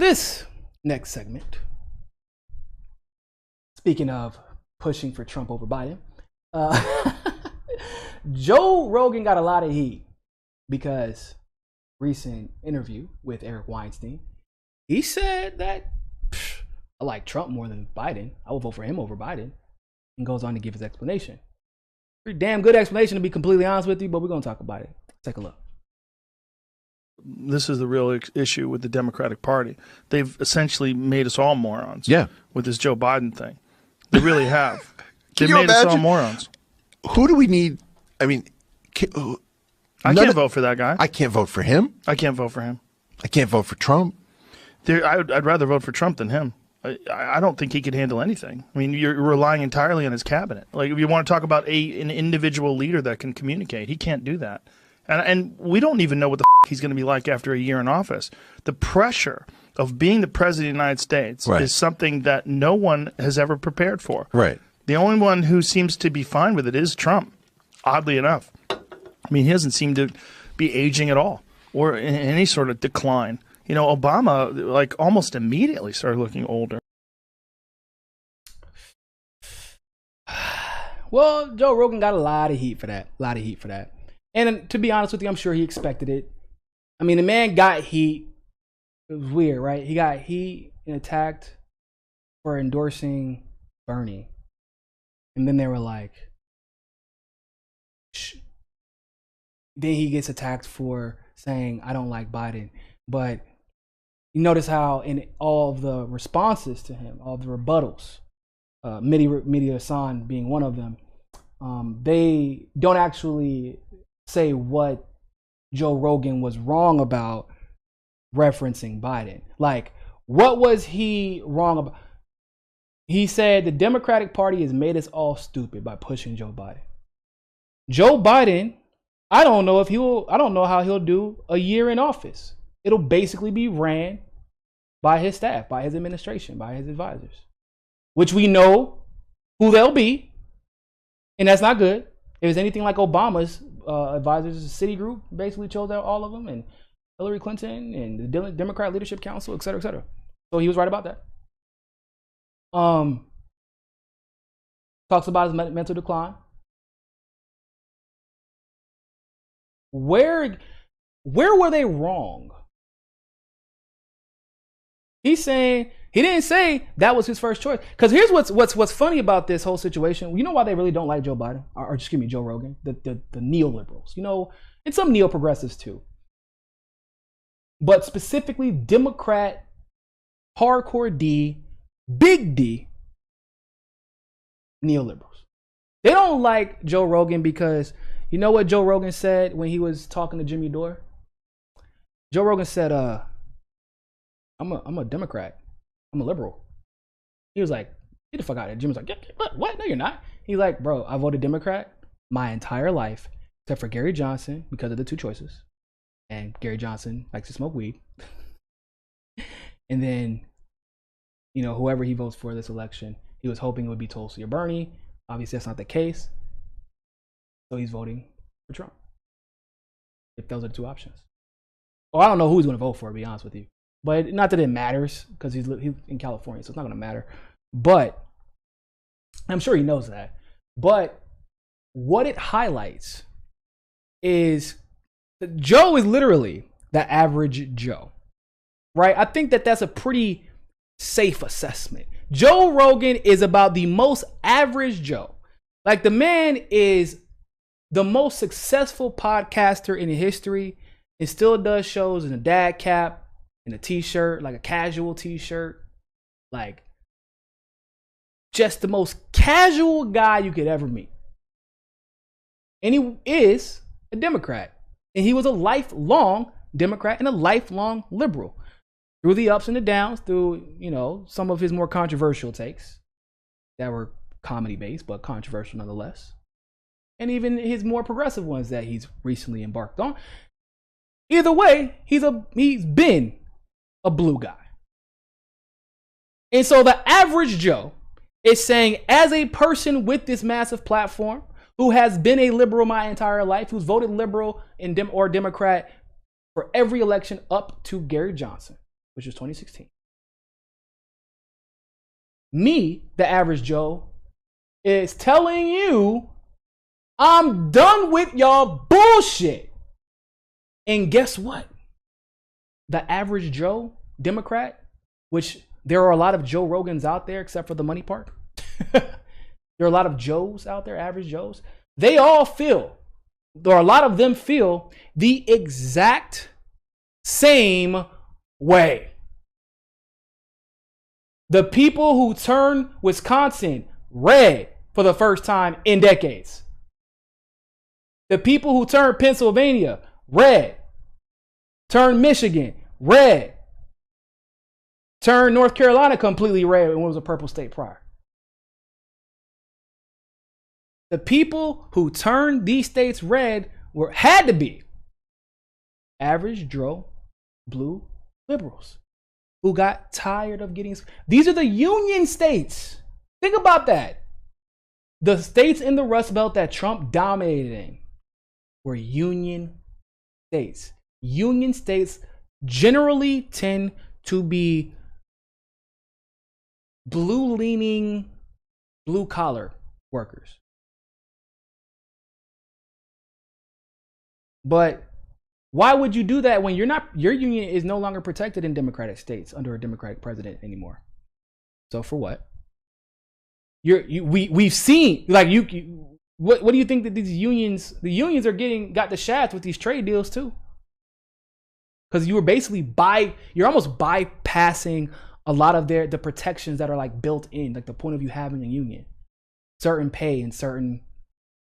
this next segment, speaking of pushing for Trump over Biden, Joe Rogan got a lot of heat because recent interview with Eric Weinstein, he said that I like Trump more than Biden. I would vote for him over Biden, and goes on to give his explanation. Pretty damn good explanation, to be completely honest with you, but we're going to talk about it. Take a look. This is the real issue with the Democratic Party. They've essentially made us all morons. Yeah. With this Joe Biden thing. They really have. They you made us all imagine? morons. Who do we need? I mean, I can't vote for that guy. I can't vote for him. I can't vote for him. I can't vote for Trump. I'd rather vote for Trump than him. I don't think he could handle anything. I mean, you're relying entirely on his cabinet. Like, if you want to talk about an individual leader that can communicate, he can't do that. And we don't even know what the he's going to be like after a year in office. The pressure of being the president of the United States is something that no one has ever prepared for. Right. The only one who seems to be fine with it is Trump, oddly enough. I mean, he doesn't seem to be aging at all or in any sort of decline. You know, Obama, like, almost immediately started looking older. Well, Joe Rogan got a lot of heat for that. And to be honest with you, I'm sure he expected it. I mean, the man got heat. It was weird, right? He got heat and attacked for endorsing Bernie. And then they were like, shh. Then he gets attacked for saying, I don't like Biden. But you notice how in all of the responses to him, all the rebuttals, Mehdi Hassan being one of them, they don't actually say what Joe Rogan was wrong about referencing Biden. Like, what was he wrong about? He said the Democratic Party has made us all stupid by pushing Joe Biden. Joe Biden, I don't know how he'll do a year in office. It'll basically be ran by his staff, by his administration, by his advisors, which we know who they'll be. And that's not good. If it's anything like Obama's advisors, Citigroup basically chose out all of them, and Hillary Clinton and the Democrat Leadership Council, et cetera, et cetera. So he was right about that. Talks about his mental decline. Where were they wrong? He's saying he didn't say that was his first choice. Because here's what's funny about this whole situation. You know why they really don't like Joe Biden, or excuse me, Joe Rogan, the neoliberals. You know, and some neo-progressives too. But specifically Democrat, hardcore D, big D, neoliberals. They don't like Joe Rogan because you know what Joe Rogan said when he was talking to Jimmy Dore? Joe Rogan said, I'm a Democrat. I'm a liberal. He was like, get the fuck out of here. Jim was like, what? No, you're not. He's like, bro, I voted Democrat my entire life, except for Gary Johnson because of the two choices. And Gary Johnson likes to smoke weed. And then, you know, whoever he votes for this election, he was hoping it would be Tulsi or Bernie. Obviously, that's not the case. So he's voting for Trump. If those are the two options. Well, I don't know who he's going to vote for, to be honest with you. But not that it matters, because he's in California, so it's not going to matter. But I'm sure he knows that. But what it highlights is that Joe is literally the average Joe, right? I think that that's a pretty safe assessment. Joe Rogan is about the most average Joe. Like, the man is the most successful podcaster in history and still does shows in a dad cap, in a t-shirt, like a casual t-shirt, like just the most casual guy you could ever meet. And he is a Democrat, and he was a lifelong Democrat and a lifelong liberal through the ups and the downs, through, you know, some of his more controversial takes that were comedy based, but controversial nonetheless. And even his more progressive ones that he's recently embarked on. Either way, he's been a blue guy. And so the average Joe is saying, as a person with this massive platform, who has been a liberal my entire life, who's voted liberal or Democrat for every election up to Gary Johnson, which was 2016. Me, the average Joe, is telling you I'm done with y'all bullshit. And guess what? The average Joe, Democrat, which there are a lot of Joe Rogans out there except for the money part. There are a lot of Joes out there, average Joes. They all feel, or a lot of them feel, the exact same way. The people who turn Wisconsin red for the first time in decades. The people who turn Pennsylvania red. Turn Michigan red. Turn North Carolina completely red when it was a purple state prior. The people who turned these states red had to be average Joe blue liberals who got tired of getting. These are the union states. Think about that. The states in the Rust Belt that Trump dominated in were union states. Union states generally tend to be blue-leaning, blue-collar workers. But why would you do that when your union is no longer protected in democratic states under a democratic president anymore? So for what? We've seen, like, what do you think that the unions got the shaft with these trade deals too? Because you were basically you're almost bypassing a lot of the protections that are like built in, like the point of you having a union, certain pay in certain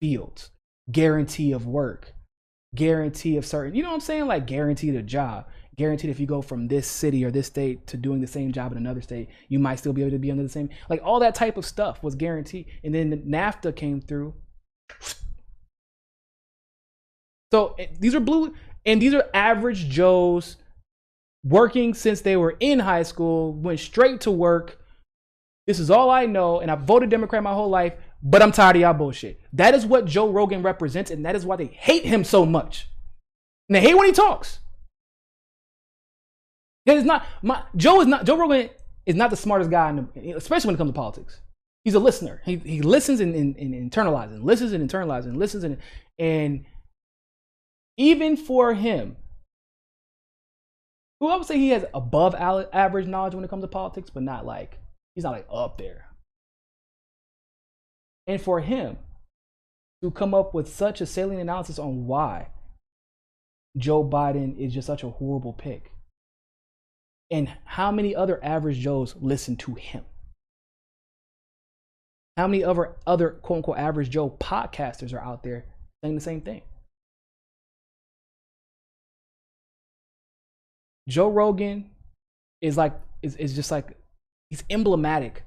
fields, guarantee of work, guarantee of certain, you know what I'm saying? Like guaranteed a job, guaranteed if you go from this city or this state to doing the same job in another state, you might still be able to be under the same, like all that type of stuff was guaranteed. And then NAFTA came through. So these are blue, and these are average Joes working since they were in high school, went straight to work. This is all I know, and I've voted Democrat my whole life, but I'm tired of y'all bullshit. That is what Joe Rogan represents, and that is why they hate him so much. And they hate when he talks. Joe Rogan is not the smartest guy, especially when it comes to politics. He's a listener. He listens and internalizes, listens and internalizes, and listens and even for him, who I would say he has above average knowledge when it comes to politics, but not like, he's not like up there. And for him to come up with such a salient analysis on why Joe Biden is just such a horrible pick, and how many other average Joes listen to him, how many other quote unquote average Joe podcasters are out there saying the same thing. Joe Rogan is just like, he's emblematic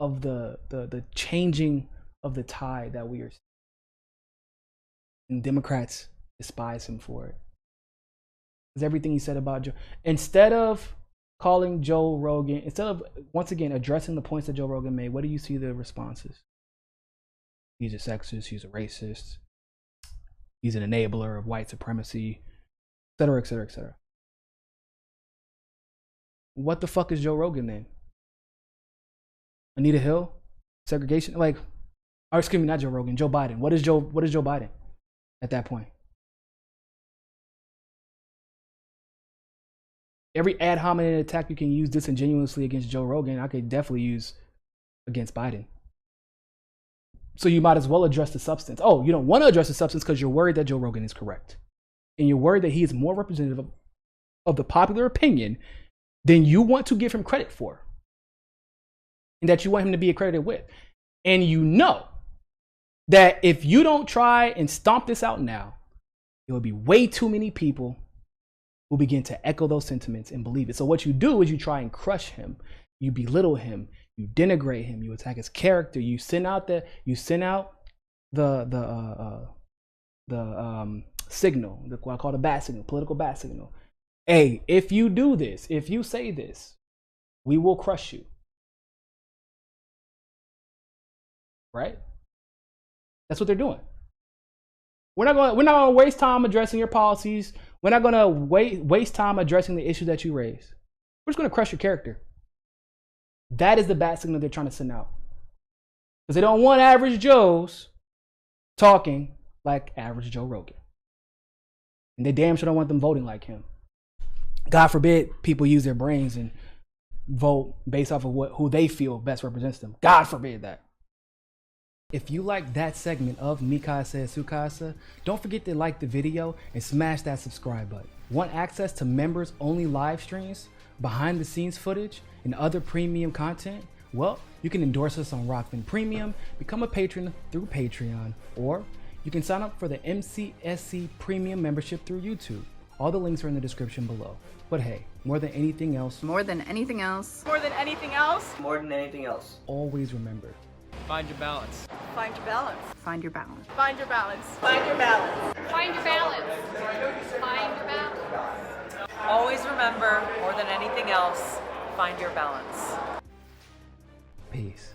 of the changing of the tide that we are seeing. And Democrats despise him for it. Because everything he said about Joe, instead of calling Joe Rogan, instead of once again addressing the points that Joe Rogan made, what do you see the responses? He's a sexist, he's a racist, he's an enabler of white supremacy, etc., etc., etc. What the fuck is Joe Rogan then? Anita Hill? Segregation? Like, or excuse me, not Joe Rogan, Joe Biden. What is Joe Biden at that point? Every ad hominem attack you can use disingenuously against Joe Rogan, I could definitely use against Biden. So you might as well address the substance. Oh, you don't want to address the substance because you're worried that Joe Rogan is correct. And you're worried that he is more representative of the popular opinion than you want to give him credit for, and that you want him to be accredited with. And you know that if you don't try and stomp this out now, there will be way too many people who begin to echo those sentiments and believe it. So what you do is you try and crush him, you belittle him, you denigrate him, you attack his character, you send out the signal, what I call the bat signal, political bat signal. Hey, if you do this, if you say this, we will crush you. Right? That's what they're doing. We're not going to waste time addressing your policies. We're not going to waste time addressing the issues that you raise. We're just going to crush your character. That is the bat signal they're trying to send out. Because they don't want average Joes talking like average Joe Rogan. And they damn sure don't want them voting like him. God forbid people use their brains and vote based off of who they feel best represents them. God forbid that. If you like that segment of Mikasa and Sukasa, don't forget to like the video and smash that subscribe button. Want access to members only live streams, behind the scenes footage, and other premium content? Well, you can endorse us on Rockman Premium, become a patron through Patreon, or you can sign up for the MCSC Premium membership through YouTube. All the links are in the description below. But hey, more than anything else, More than anything else, More than anything else, More than anything else. always remember, Find your balance. find your balance. find your balance. Find your balance. Find your balance. Find your balance. Find your balance. Always remember, more than anything else, find your balance. peace.